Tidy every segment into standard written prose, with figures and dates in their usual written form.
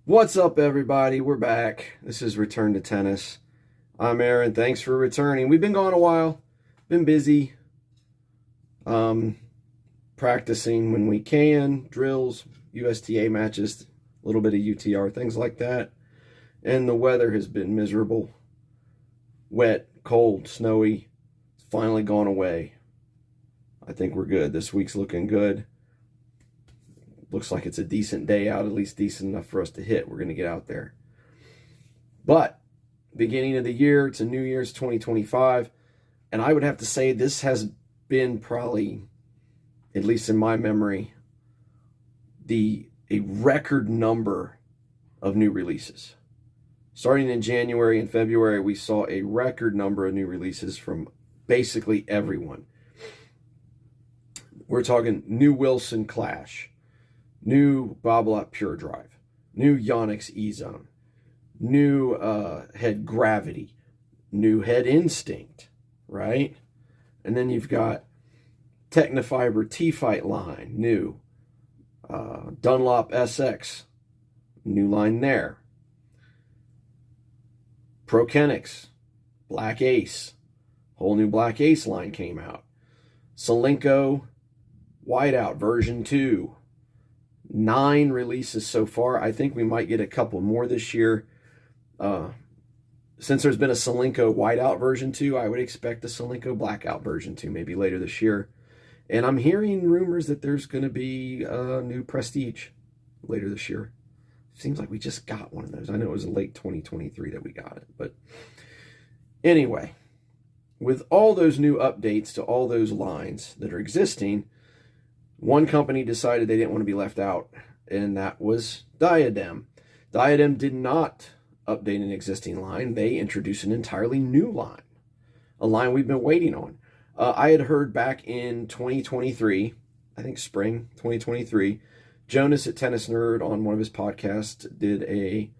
What's up, everybody? We're back. This is Return to Tennis. I'm Aaron. Thanks for returning. We've been gone a while. Been busy. Practicing when we can. Drills, USTA matches, a little bit of UTR, things like that. And the weather has been miserable. Wet, cold, snowy. It's finally gone away. I think we're good. This week's looking good. Looks like it's a decent day out, at least decent enough for us to hit. We're going to get out there. But beginning of the year, it's a New Year's 2025. And I would have to say this has been probably, at least in my memory, a record number of new releases. Starting in January and February, we saw a record number of new releases from basically everyone. We're talking new Wilson Clash, new Babolat Pure Drive, new Yonex E-Zone, new Head Gravity, new Head Instinct, right? And then you've got Technofiber T-Fight line, new. Dunlop SX, new line there. Prokenix, Black Ace, whole new Black Ace line came out. Solinco Whiteout version 2. 9 releases so far. I think we might get a couple more this year. Since there's been a Solinco Whiteout version 2, I would expect a Solinco Blackout version 2 maybe later this year. And I'm hearing rumors that there's going to be a new Prestige later this year. Seems like we just got one of those. I know it was late 2023 that we got it. But anyway, with all those new updates to all those lines that are existing, one company decided they didn't want to be left out, and that was Diadem. Diadem did not update an existing line. They introduced an entirely new line, a line we've been waiting on. I had heard back in 2023, I think spring 2023, Jonas at Tennis Nerd on one of his podcasts did a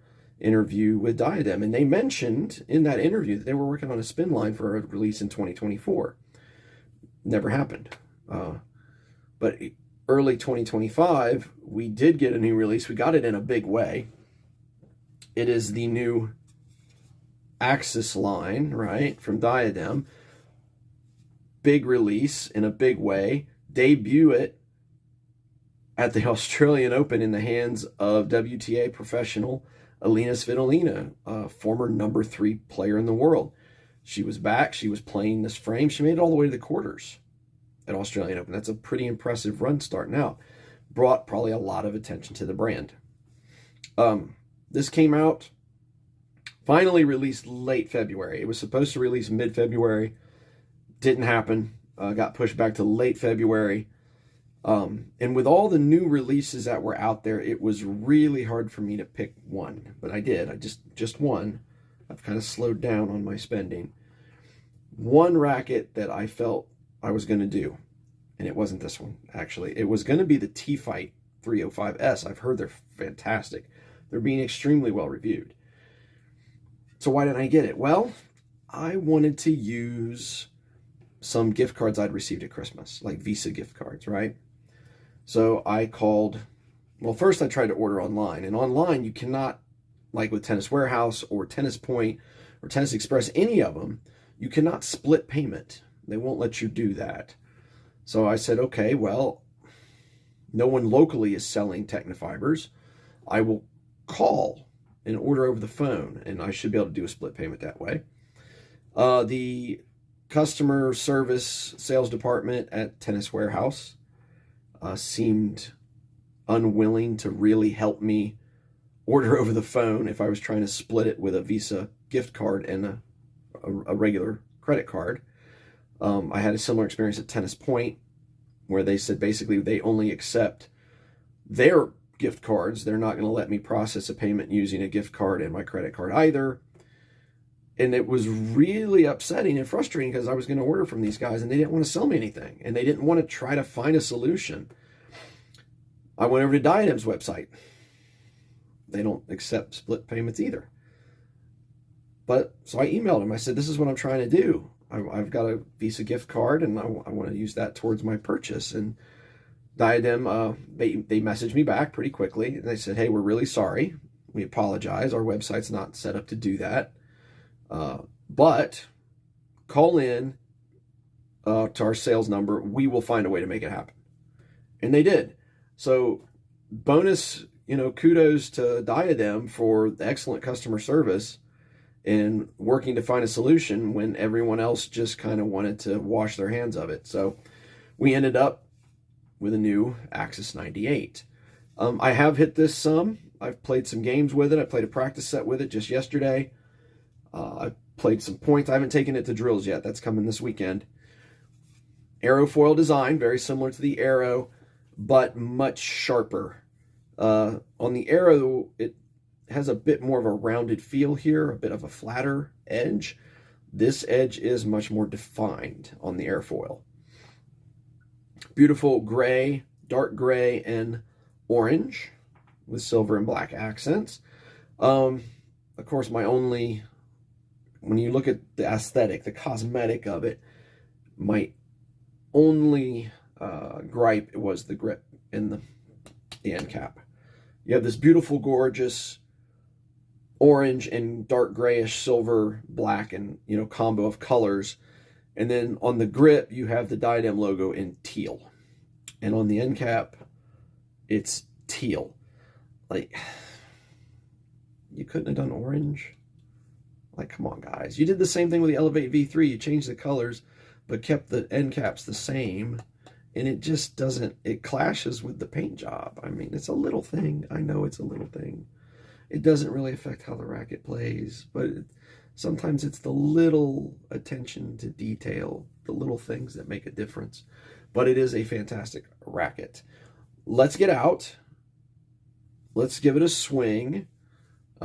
interview with Diadem, and they mentioned in that interview that they were working on a spin line for a release in 2024. Never happened. But early 2025, we did get a new release. We got it in a big way. It is the new Axis line, right, from Diadem. Big release in a big way. Debut it at the Australian Open in the hands of WTA professional Alina Svitolina, former number 3 player in the world. She was back. She was playing this frame. She made it all the way to the quarters at Australian Open. That's a pretty impressive run starting out. Brought probably a lot of attention to the brand. This came out, finally released late February. It was supposed to release mid-February. Didn't happen. Got pushed back to late February. And with all the new releases that were out there, it was really hard for me to pick one. But I did. I just one. I've kind of slowed down on my spending. One racket that I felt I was going to do, and it wasn't this one, actually. It was going to be the T-Fight 305S. I've heard they're fantastic. They're being extremely well reviewed. So why didn't I get it? Well, I wanted to use some gift cards I'd received at Christmas, like Visa gift cards, right? So I called, well, first I tried to order online, and online you cannot, like with Tennis Warehouse or Tennis Point or Tennis Express, any of them, you cannot split payment. They won't let you do that. So I said, okay, well, no one locally is selling Technofibers. I will call and order over the phone, and I should be able to do a split payment that way. The customer service sales department at Tennis Warehouse seemed unwilling to really help me order over the phone if I was trying to split it with a Visa gift card and a regular credit card. I had a similar experience at Tennis Point, where they said basically they only accept their gift cards. They're not going to let me process a payment using a gift card and my credit card either. And it was really upsetting and frustrating because I was going to order from these guys and they didn't want to sell me anything. And they didn't want to try to find a solution. I went over to Diadem's website. They don't accept split payments either. But so I emailed them. I said, this is what I'm trying to do. I've got a Visa gift card and I want to use that towards my purchase. And Diadem, they messaged me back pretty quickly. And they said, hey, we're really sorry. We apologize. Our website's not set up to do that. But call in to our sales number. We will find a way to make it happen. And they did. So bonus, kudos to Diadem for the excellent customer service and working to find a solution when everyone else just kind of wanted to wash their hands of it. So we ended up with a new Axis 98. I have hit this some. I've played some games with it. I played a practice set with it just yesterday. I've played some points. I haven't taken it to drills yet. That's coming this weekend. Aerofoil design, very similar to the Aero, but much sharper. On the Aero, it has a bit more of a rounded feel here, a bit of a flatter edge. This edge is much more defined on the airfoil. Beautiful gray, dark gray, and orange with silver and black accents. Of course, when you look at the aesthetic, the cosmetic of it, my only gripe was the grip in the end cap. You have this beautiful, gorgeous orange and dark grayish silver, black, and combo of colors. And then on the grip, you have the Diadem logo in teal. And on the end cap, it's teal. Like, you couldn't have done orange? Like, come on, guys. You did the same thing with the Elevate V3. You changed the colors, but kept the end caps the same. And it just doesn't, it clashes with the paint job. I mean, it's a little thing. I know it's a little thing. It doesn't really affect how the racket plays, but sometimes it's the little attention to detail, the little things that make a difference. But it is a fantastic racket. Let's get out. Let's give it a swing.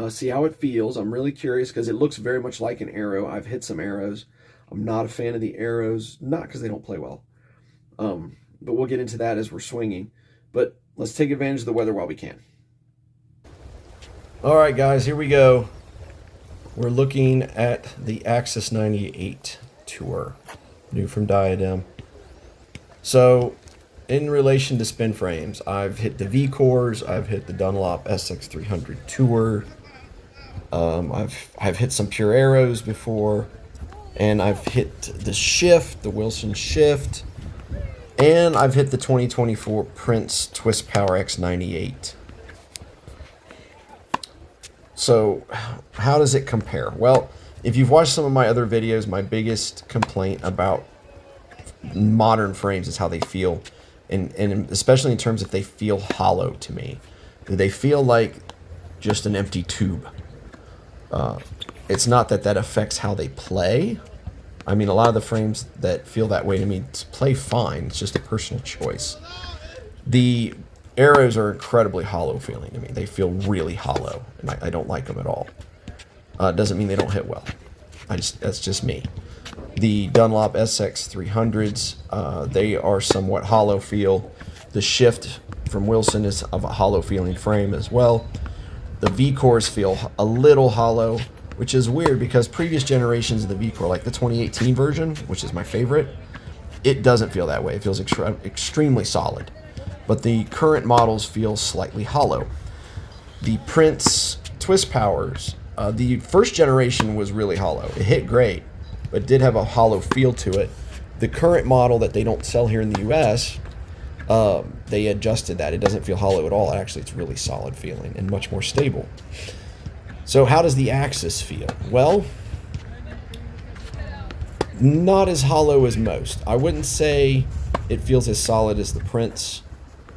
See how it feels. I'm really curious because it looks very much like an Aero. I've hit some Aeros. I'm not a fan of the Aeros, not because they don't play well. But we'll get into that as we're swinging. But let's take advantage of the weather while we can. All right, guys, here we go. We're looking at the Axis 98 Tour, new from Diadem. So, in relation to spin frames, I've hit the V-Cores, I've hit the Dunlop SX300 Tour, I've hit some Pure Aeros before, and I've hit the Shift, the Wilson Shift, and I've hit the 2024 Prince Twist Power X98. So, how does it compare? Well, if you've watched some of my other videos, my biggest complaint about modern frames is how they feel, and especially in terms if they feel hollow to me. Do they feel like just an empty tube? It's not that affects how they play. I mean, a lot of the frames that feel that way to me play fine. It's just a personal choice. The Aeros are incredibly hollow feeling to me. They feel really hollow, and I don't like them at all. Doesn't mean they don't hit well. That's just me. The Dunlop SX300s, they are somewhat hollow feel. The Shift from Wilson is of a hollow feeling frame as well. The V-Cores feel a little hollow, which is weird because previous generations of the V-Core, like the 2018 version, which is my favorite, it doesn't feel that way. It feels extremely solid. But the current models feel slightly hollow. The Prince Twist Powers, the first generation was really hollow. It hit great, but did have a hollow feel to it. The current model that they don't sell here in the US, they adjusted that. It doesn't feel hollow at all. Actually, it's really solid feeling and much more stable. So how does the Axis feel? Well, not as hollow as most. I wouldn't say it feels as solid as the Prince,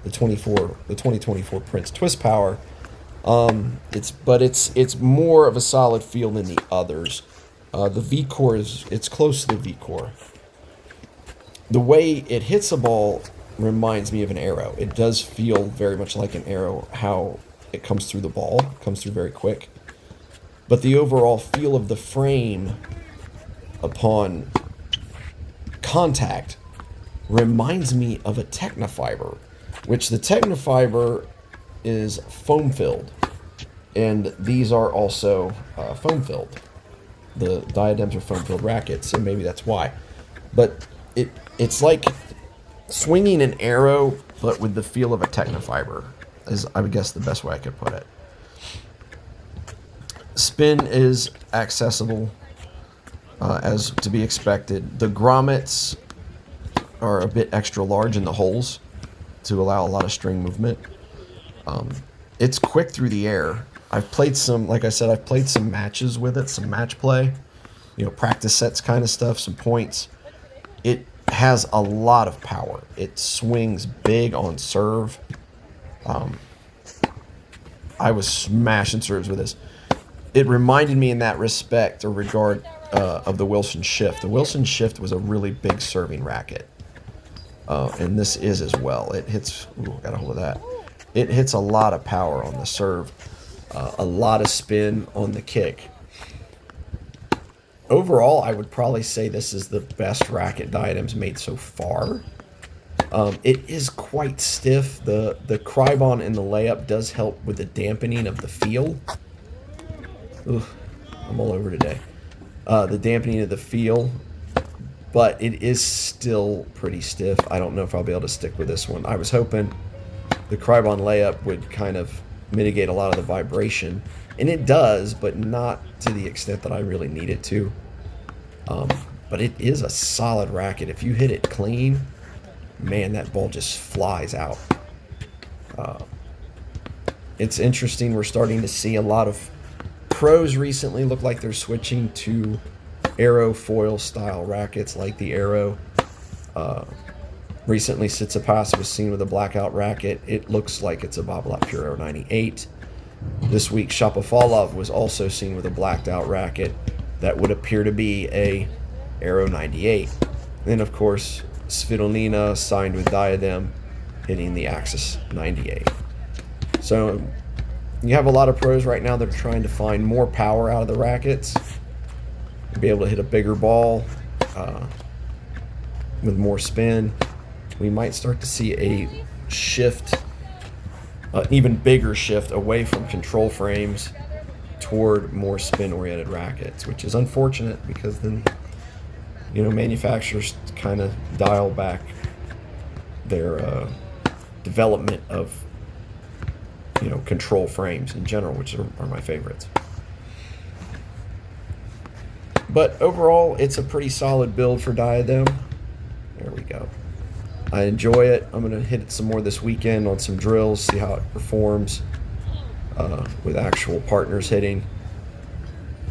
the 2024 Prince Twist Power. It's more of a solid feel than the others. The V-Core it's close to the V-Core. The way it hits a ball reminds me of an Aero. It does feel very much like an Aero, how it comes through the ball, comes through very quick. But the overall feel of the frame upon contact reminds me of a Technofiber, which the Technofiber is foam-filled, and these are also foam-filled. The Diadems are foam-filled rackets, and maybe that's why. But it's like swinging an Aero, but with the feel of a Technofiber, is, I would guess, the best way I could put it. Spin is accessible, as to be expected. The grommets are a bit extra large in the holes to allow a lot of string movement. It's quick through the air. I've played some, like I said, I've played some matches with it, some match play, practice sets kind of stuff, some points. It has a lot of power. It swings big on serve. I was smashing serves with this. It reminded me in that respect or regard of the Wilson Shift. The Wilson Shift was a really big serving racket. And this is as well. It hits, got a hold of that. It hits a lot of power on the serve, a lot of spin on the kick. Overall, I would probably say this is the best racket Diadem's made so far. It is quite stiff. The Crybon in the layup does help with the dampening of the feel. Ugh, I'm all over today. The dampening of the feel, but it is still pretty stiff. I don't know if I'll be able to stick with this one. I was hoping the Crybon layup would kind of mitigate a lot of the vibration, and it does, but not to the extent that I really need it to. But it is a solid racket. If you hit it clean, man, that ball just flies out. It's interesting. We're starting to see a lot of pros recently look like they're switching to aerofoil style rackets like the Aero. Recently, Tsitsipas was seen with a blackout racket. It looks like it's a Babolat Pure 98. This week, Shapovalov was also seen with a blacked out racket that would appear to be a Aero 98. Then, of course, Svitolina signed with Diadem, hitting the Axis 98. So you have a lot of pros right now that are trying to find more power out of the rackets, be able to hit a bigger ball with more spin. We might start to see a shift, an even bigger shift away from control frames toward more spin-oriented rackets, which is unfortunate because then, manufacturers kind of dial back their development of, control frames in general, which are my favorites. But overall, it's a pretty solid build for Diadem. There we go. I enjoy it. I'm going to hit it some more this weekend on some drills, see how it performs with actual partners hitting.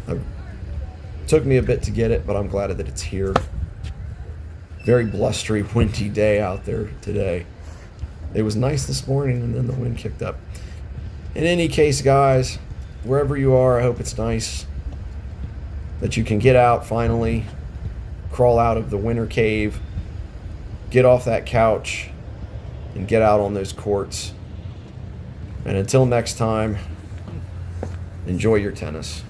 It took me a bit to get it, but I'm glad that it's here. Very blustery, windy day out there today. It was nice this morning, and then the wind kicked up. In any case, guys, wherever you are, I hope it's nice that you can get out finally, crawl out of the winter cave, get off that couch, and get out on those courts. And until next time, enjoy your tennis.